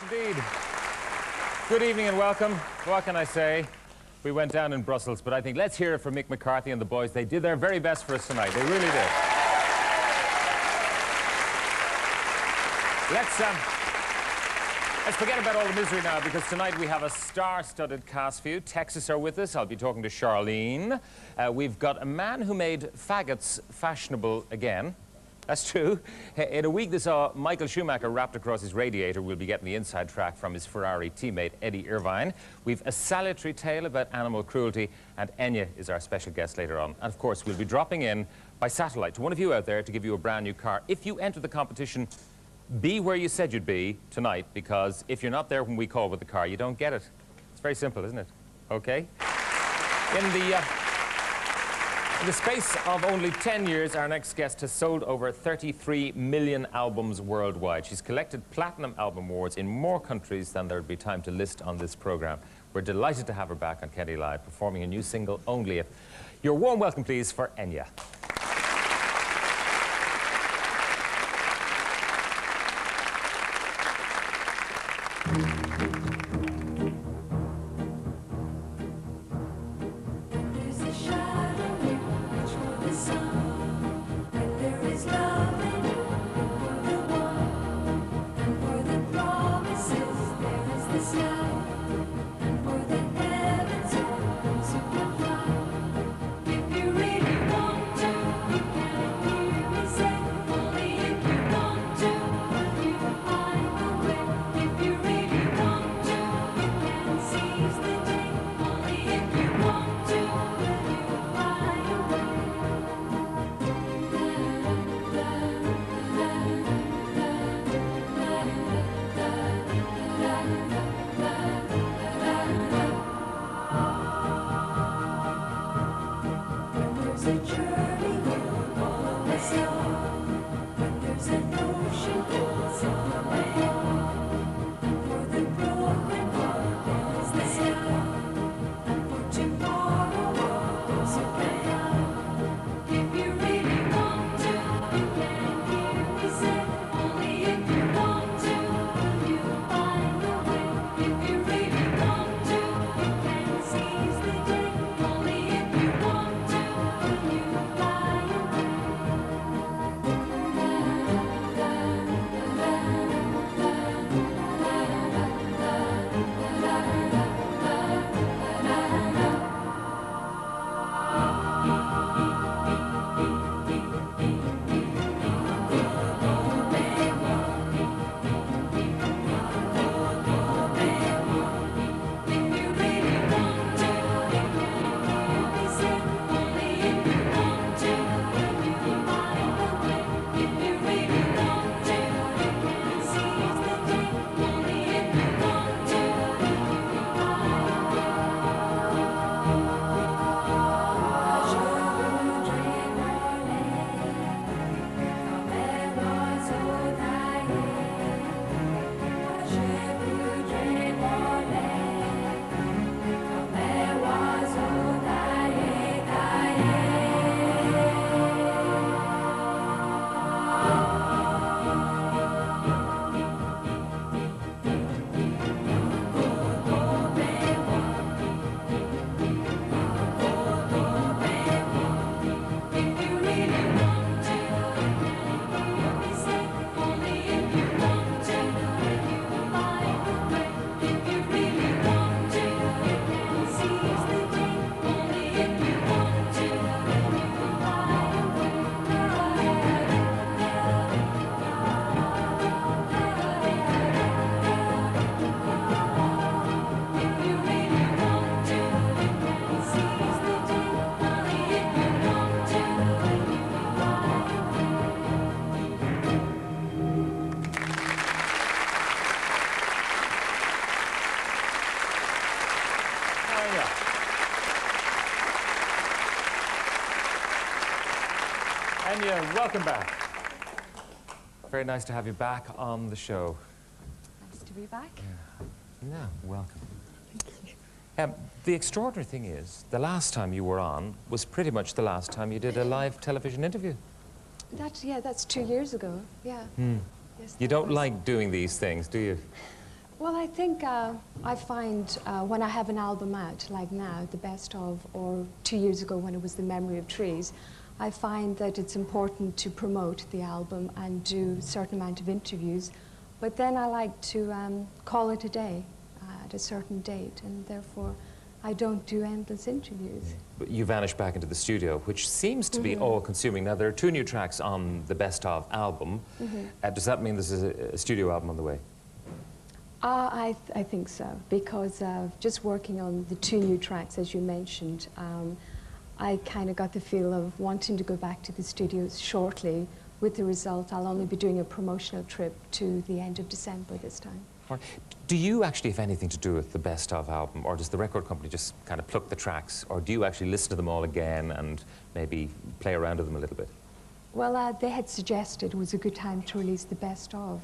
much indeed. Good evening and welcome. What can I say? We went down in Brussels, but I think let's hear it from Mick McCarthy and the boys. They did their very best for us tonight. They really did. Let's forget about all the misery now, because tonight we have a star-studded cast for you. Texas are with us. I'll be talking to Charlene. We've got a man who made faggots fashionable again. That's true. In a week that saw Michael Schumacher wrapped across his radiator, we'll be getting the inside track from his Ferrari teammate, Eddie Irvine. We've a salutary tale about animal cruelty, and Enya is our special guest later on. And of course, we'll be dropping in by satellite to one of you out there to give you a brand new car. If you enter the competition, be where you said you'd be tonight, because if you're not there when we call with the car, you don't get it. It's very simple, isn't it? Okay? In the space of only 10 years, our next guest has sold over 33 million albums worldwide. She's collected platinum album awards in more countries than there would be time to list on this program. We're delighted to have her back on Kenny Live, performing a new single, Only If. Your warm welcome, please, for Enya. Enya, welcome back. Very nice to have you back on the show. Nice to be back. Yeah. No, welcome. Thank you. The extraordinary thing is, the last time you were on was pretty much the last time you did a live television interview. That's 2 years ago, yeah. Mm. Yes, you don't like doing these things, do you? Well, I think I find when I have an album out, like now, the best of, or 2 years ago when it was The Memory of Trees, I find that it's important to promote the album and do a certain amount of interviews. But then I like to call it a day at a certain date, and therefore I don't do endless interviews. But you vanish back into the studio, which seems to be all-consuming. Now, there are 2 new tracks on the Best Of album. Does that mean there's a studio album on the way? I think so, because just working on the 2 new tracks, as you mentioned, I kind of got the feel of wanting to go back to the studios shortly. With the result, I'll only be doing a promotional trip to the end of December this time. Do you actually have anything to do with the Best Of album, or does the record company just kind of pluck the tracks, or do you actually listen to them all again and maybe play around with them a little bit? Well, they had suggested it was a good time to release the Best Of,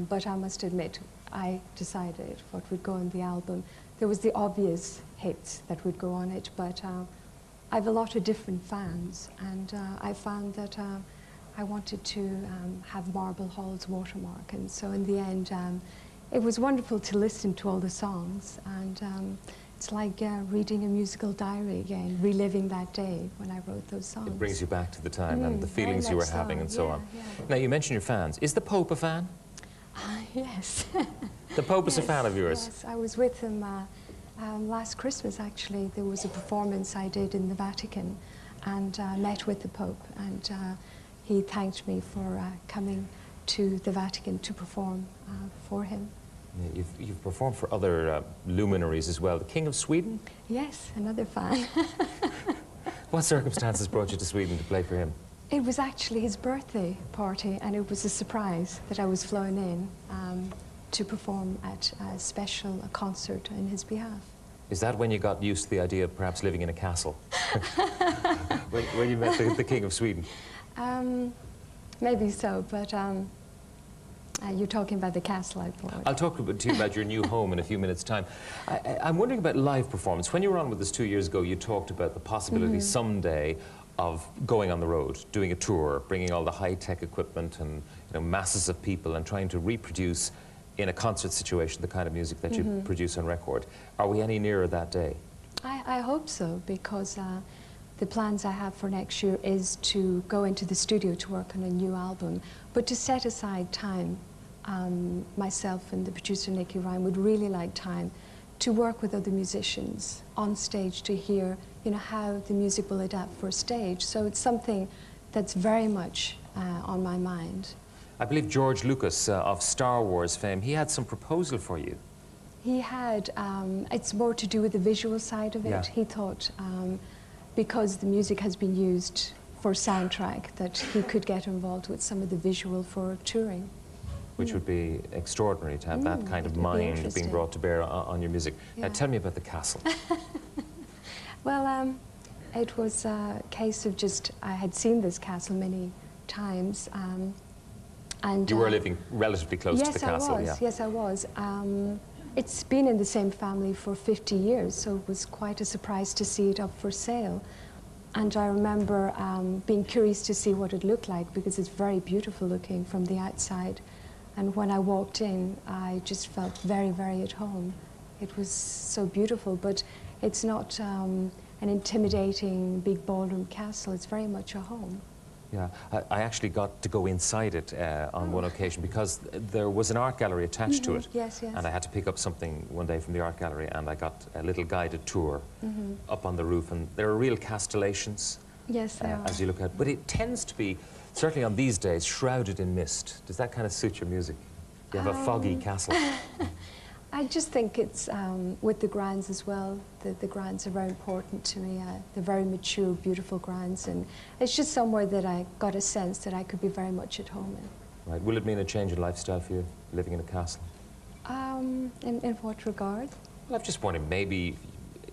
but I must admit, I decided what would go on the album. There was the obvious hits that would go on it, but I have a lot of different fans, and I found that I wanted to have Marble Hall's watermark, and so in the end, it was wonderful to listen to all the songs, and it's like reading a musical diary again, reliving that day when I wrote those songs. It brings you back to the time and the feelings you were having and so on. Now, you mentioned your fans. Is the Pope a fan? Yes. The Pope is a fan of yours? Yes, I was with him last Christmas, actually. There was a performance I did in the Vatican, and met with the Pope, and he thanked me for coming to the Vatican to perform for him. Yeah, you've performed for other luminaries as well. The King of Sweden? Yes, another fan. What circumstances brought you to Sweden to play for him? It was actually his birthday party, and it was a surprise that I was flown in to perform at a concert in his behalf. Is that when you got used to the idea of perhaps living in a castle? when you met the King of Sweden? Maybe so, but you're talking about the castle, I thought. I'll talk to you about your new home in a few minutes' time. I'm wondering about live performance. When you were on with us 2 years ago, you talked about the possibility someday of going on the road, doing a tour, bringing all the high-tech equipment and masses of people and trying to reproduce in a concert situation the kind of music that you produce on record. Are we any nearer that day? I hope so, because the plans I have for next year is to go into the studio to work on a new album, but to set aside time. Myself and the producer Nicky Ryan would really like time to work with other musicians on stage to hear how the music will adapt for stage. So it's something that's very much on my mind. I believe George Lucas of Star Wars fame, he had some proposal for you. He had, it's more to do with the visual side of it. Yeah. He thought because the music has been used for soundtrack that he could get involved with some of the visual for touring. Which would be extraordinary to have that kind of mind being brought to bear on your music. Yeah. Now tell me about the castle. Well, it was a case of just, I had seen this castle many times. And you were living relatively close to the castle, yeah. Yes, I was. It's been in the same family for 50 years, so it was quite a surprise to see it up for sale. And I remember being curious to see what it looked like, because it's very beautiful looking from the outside. And when I walked in, I just felt very, very at home. It was so beautiful, but it's not an intimidating big ballroom castle. It's very much a home. Yeah, I actually got to go inside it on one occasion, because there was an art gallery attached to it. Yes, yes. And I had to pick up something one day from the art gallery, and I got a little guided tour up on the roof, and there are real castellations. Yes, there are. As you look at, but it tends to be, certainly on these days, shrouded in mist. Does that kind of suit your music? You have a foggy castle. I just think it's with the grounds as well. The grounds are very important to me. They're very mature, beautiful grounds, and it's just somewhere that I got a sense that I could be very much at home in. Right. Will it mean a change in lifestyle for you, living in a castle? In what regard? Well, I've just wondered, maybe,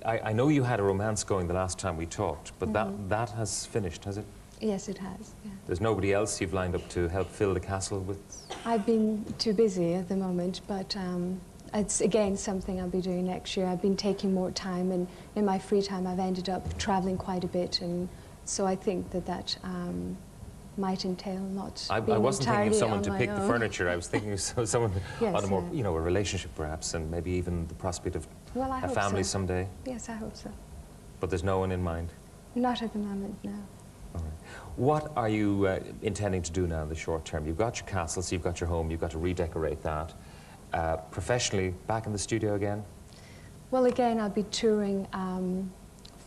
I know you had a romance going the last time we talked, but that has finished, has it? Yes, it has, yeah. There's nobody else you've lined up to help fill the castle with? I've been too busy at the moment, but it's again something I'll be doing next year. I've been taking more time, and in my free time I've ended up traveling quite a bit, and so I think that might entail not I being wasn't thinking of entirely someone on to my pick the own. furniture. I was thinking of someone Yes, on a more, yeah. you know, a relationship perhaps, and maybe even the prospect of Well, I a hope family so. someday. Yes, I hope so. But there's no one in mind. Not at the moment, no. All right. What are you intending to do now in the short term? You've got your castle, so you've got your home, you've got to redecorate that. Professionally, back in the studio again? Well, again, I'll be touring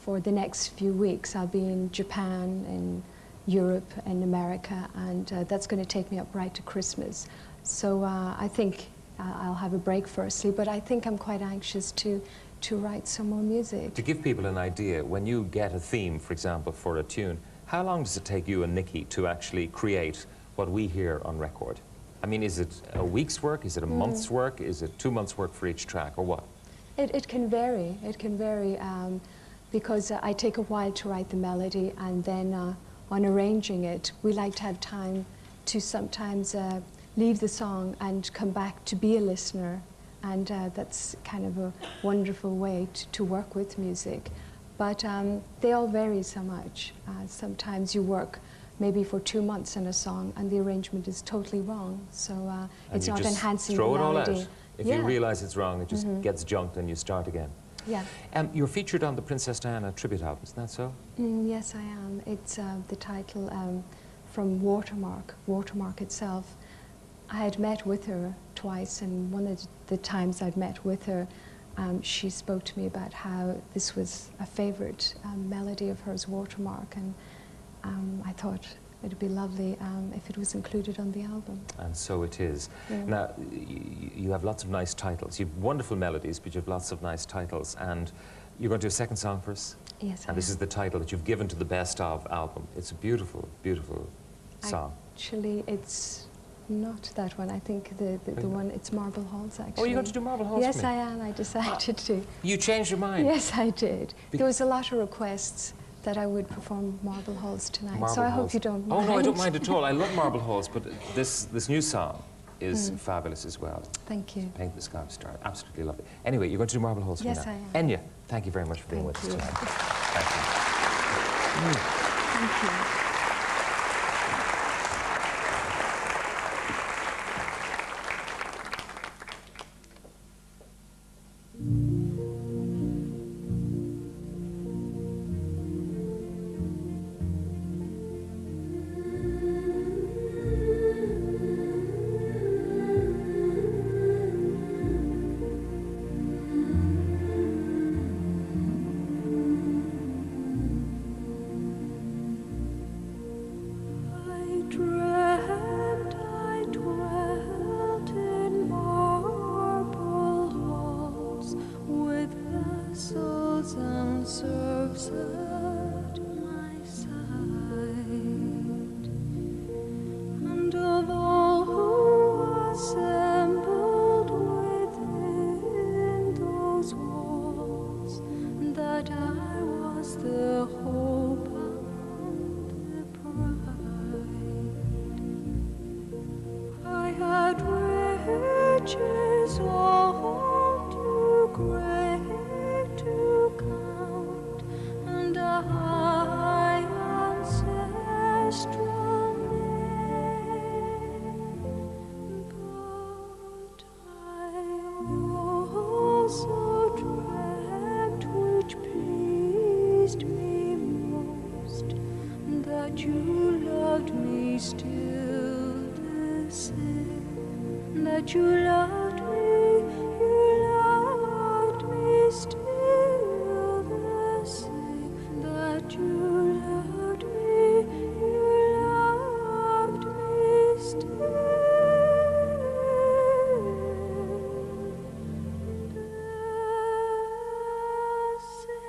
for the next few weeks. I'll be in Japan, in Europe, and America, and that's going to take me up right to Christmas. So I think I'll have a break firstly, but I think I'm quite anxious to write some more music. To give people an idea, when you get a theme, for example, for a tune, how long does it take you and Nikki to actually create what we hear on record? I mean, is it a week's work? Is it a month's work? Is it 2 months' work for each track, or what? It can vary. It can vary because I take a while to write the melody, and then on arranging it, we like to have time to sometimes leave the song and come back to be a listener, and that's kind of a wonderful way to work with music. But they all vary so much. Sometimes you work maybe for 2 months on a song and the arrangement is totally wrong, so it's not enhancing the melody. Throw it all out. If you realize it's wrong, it just gets junked and you start again. Yeah. You're featured on the Princess Diana tribute album, isn't that so? Yes, I am. It's the title from Watermark, Watermark itself. I had met with her twice, and one of the times I'd met with her, she spoke to me about how this was a favorite melody of hers, Watermark, and I thought it'd be lovely if it was included on the album. And so it is. Yeah. Now, you have lots of nice titles. You have wonderful melodies, but you have lots of nice titles. And you're going to do a second song for us? Yes, And this is the title that you've given to the Best Of album. It's a beautiful, beautiful song. Actually, it's not that one. I think the one, it's Marble Halls, actually. Oh, you're going to do Marble Halls Yes, for me? I am. I decided to. You changed your mind? Yes, I did. There was a lot of requests that I would perform Marble Halls tonight, Marble so I Halls. hope you don't mind. Oh, no, I don't mind at all. I love Marble Halls, but this new song is fabulous as well. Thank you. Paint the Sky with Stars. Absolutely lovely. Anyway, you're going to do Marble Halls for me now. Yes, I am. Enya, thank you very much for being with us tonight. Thank you. Thank you. Serves at my side, and of all who assembled within those walls, that I was the hope and the pride. I had riches all too great to count, and a high ancestral name, but I also dreamt, which pleased me most, that you loved me still the same, that you loved me still the same, that you loved me still the same.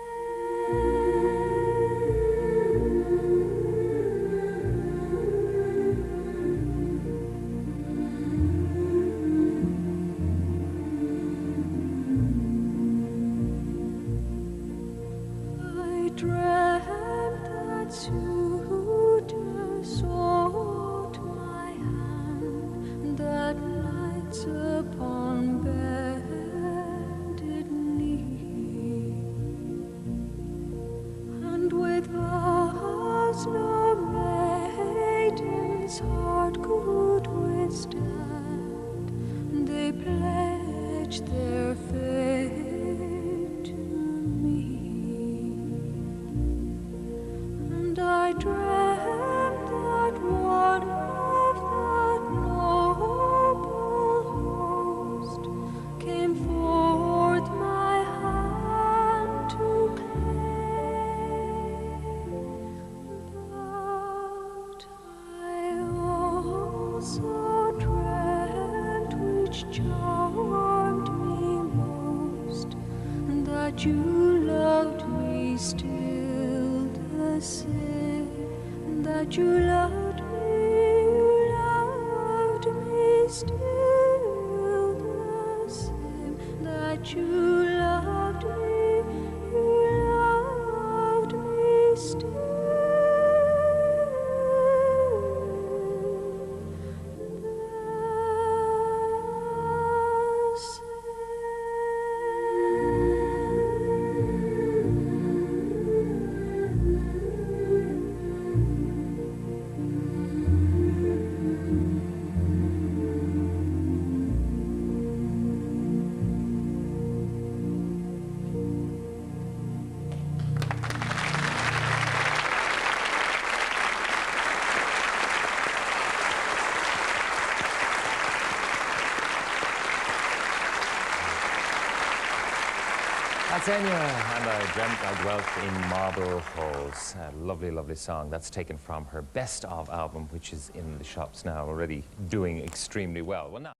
their fate to me, and I dreamt that one of that noble host came forth my hand to claim, but I also dreamt, which charmed me most, that you loved me still the same, that you loved me still the same, that you loved me still the That's Enya, and I dreamt I dwelt in marble halls. A lovely, lovely song. That's taken from her Best Of album, which is in the shops now, already doing extremely well. Well, now